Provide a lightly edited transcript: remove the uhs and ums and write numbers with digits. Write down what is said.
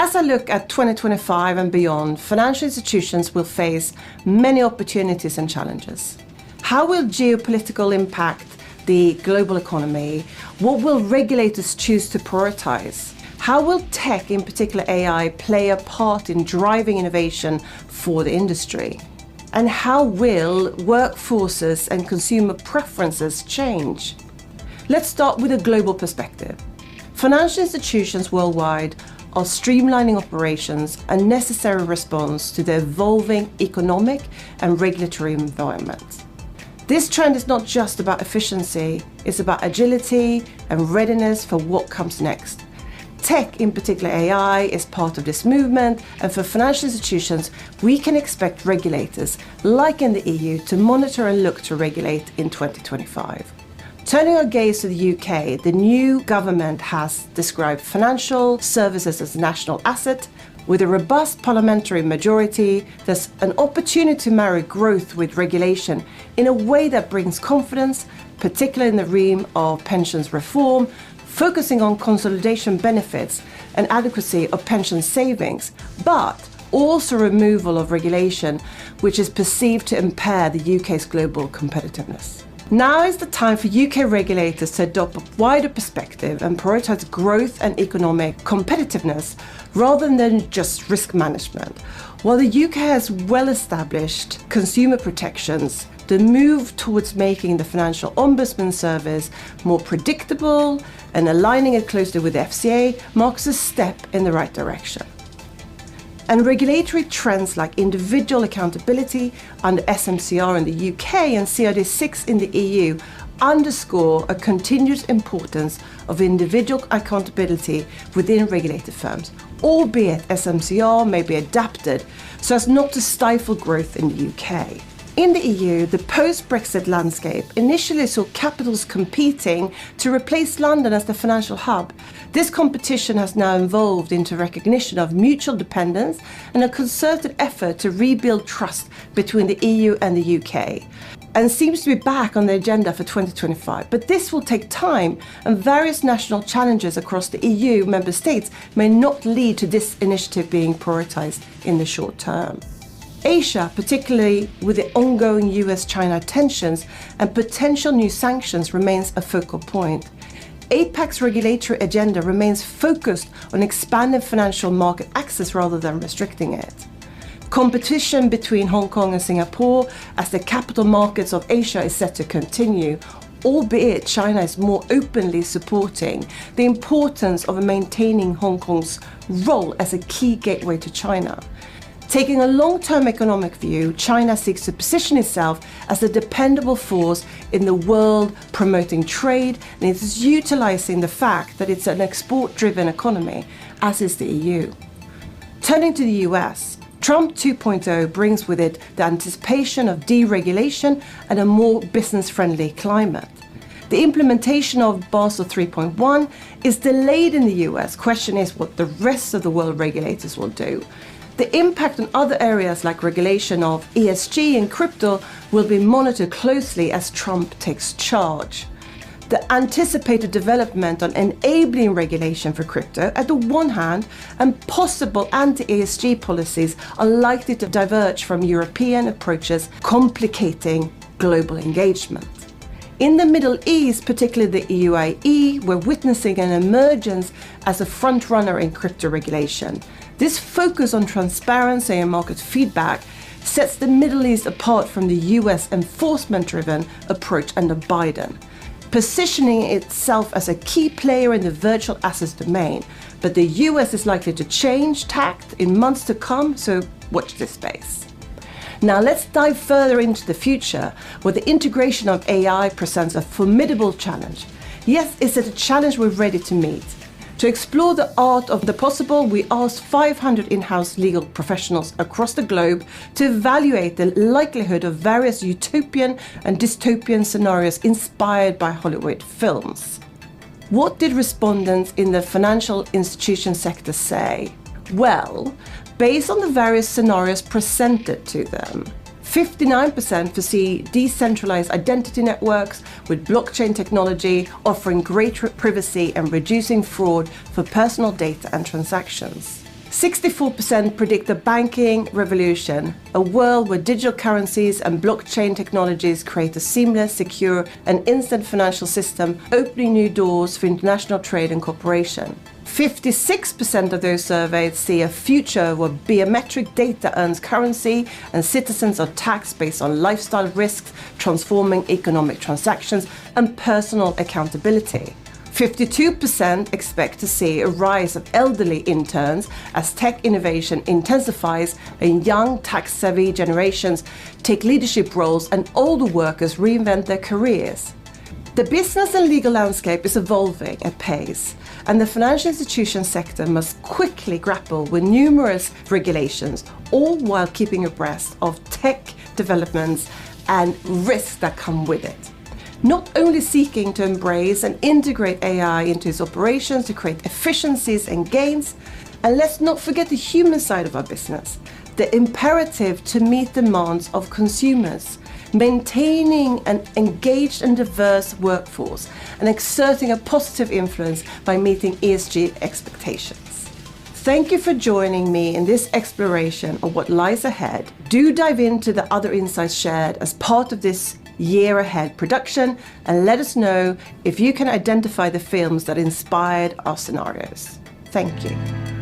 As I look at 2025 and beyond, financial institutions will face many opportunities and challenges. How will geopolitical impact the global economy? What will regulators choose to prioritize? How will tech, in particular AI, play a part in driving innovation for the industry? And how will workforces and consumer preferences change? Let's start with a global perspective. Financial institutions worldwide are streamlining operations, a necessary response to the evolving economic and regulatory environment. This trend is not just about efficiency, it's about agility and readiness for what comes next. Tech, in particular AI, is part of this movement, and for financial institutions, we can expect regulators, like in the EU, to monitor and look to regulate in 2025. Turning our gaze to the UK, the new government has described financial services as a national asset. With a robust parliamentary majority, there's an opportunity to marry growth with regulation in a way that brings confidence, particularly in the realm of pensions reform, focusing on consolidation benefits and adequacy of pension savings, but also removal of regulation which is perceived to impair the UK's global competitiveness. Now is the time for UK regulators to adopt a wider perspective and prioritise growth and economic competitiveness rather than just risk management. While the UK has well-established consumer protections, the move towards making the Financial Ombudsman Service more predictable and aligning it closely with the FCA marks a step in the right direction. And regulatory trends like individual accountability under SMCR in the UK and CRD6 in the EU underscore a continued importance of individual accountability within regulated firms, albeit SMCR may be adapted so as not to stifle growth in the UK. In the EU, the post-Brexit landscape initially saw capitals competing to replace London as the financial hub. This competition has now evolved into recognition of mutual dependence and a concerted effort to rebuild trust between the EU and the UK, and seems to be back on the agenda for 2025. But this will take time, and various national challenges across the EU member states may not lead to this initiative being prioritised in the short term. Asia, particularly with the ongoing US-China tensions and potential new sanctions, remains a focal point. APAC's regulatory agenda remains focused on expanding financial market access rather than restricting it. Competition between Hong Kong and Singapore as the capital markets of Asia is set to continue, albeit China is more openly supporting the importance of maintaining Hong Kong's role as a key gateway to China. Taking a long-term economic view, China seeks to position itself as a dependable force in the world, promoting trade, and it is utilising the fact that it's an export-driven economy, as is the EU. Turning to the US, Trump 2.0 brings with it the anticipation of deregulation and a more business-friendly climate. The implementation of Basel 3.1 is delayed in the US. Question is what the rest of the world regulators will do. The impact on other areas like regulation of ESG and crypto will be monitored closely as Trump takes charge. The anticipated development on enabling regulation for crypto at the one hand and possible anti-ESG policies are likely to diverge from European approaches, complicating global engagement. In the Middle East, particularly the UAE, we're witnessing an emergence as a frontrunner in crypto regulation. This focus on transparency and market feedback sets the Middle East apart from the US enforcement-driven approach under Biden, positioning itself as a key player in the virtual assets domain. But the US is likely to change tact in months to come, so watch this space. Now let's dive further into the future, where the integration of AI presents a formidable challenge. Yes, is it a challenge we're ready to meet? To explore the art of the possible, we asked 500 in-house legal professionals across the globe to evaluate the likelihood of various utopian and dystopian scenarios inspired by Hollywood films. What did respondents in the financial institution sector say? Well, based on the various scenarios presented to them, 59% foresee decentralized identity networks with blockchain technology offering greater privacy and reducing fraud for personal data and transactions. 64% predict the banking revolution, a world where digital currencies and blockchain technologies create a seamless, secure, and instant financial system, opening new doors for international trade and cooperation. 56% of those surveyed see a future where biometric data earns currency and citizens are taxed based on lifestyle risks, transforming economic transactions and personal accountability. 52% expect to see a rise of elderly interns as tech innovation intensifies and young tax-savvy generations take leadership roles and older workers reinvent their careers. The business and legal landscape is evolving at pace, and the financial institution sector must quickly grapple with numerous regulations, all while keeping abreast of tech developments and risks that come with it. Not only seeking to embrace and integrate AI into its operations to create efficiencies and gains, and let's not forget the human side of our business, the imperative to meet demands of consumers, maintaining an engaged and diverse workforce, and exerting a positive influence by meeting ESG expectations. Thank you for joining me in this exploration of what lies ahead. Do dive into the other insights shared as part of this year ahead production, and let us know if you can identify the films that inspired our scenarios. Thank you.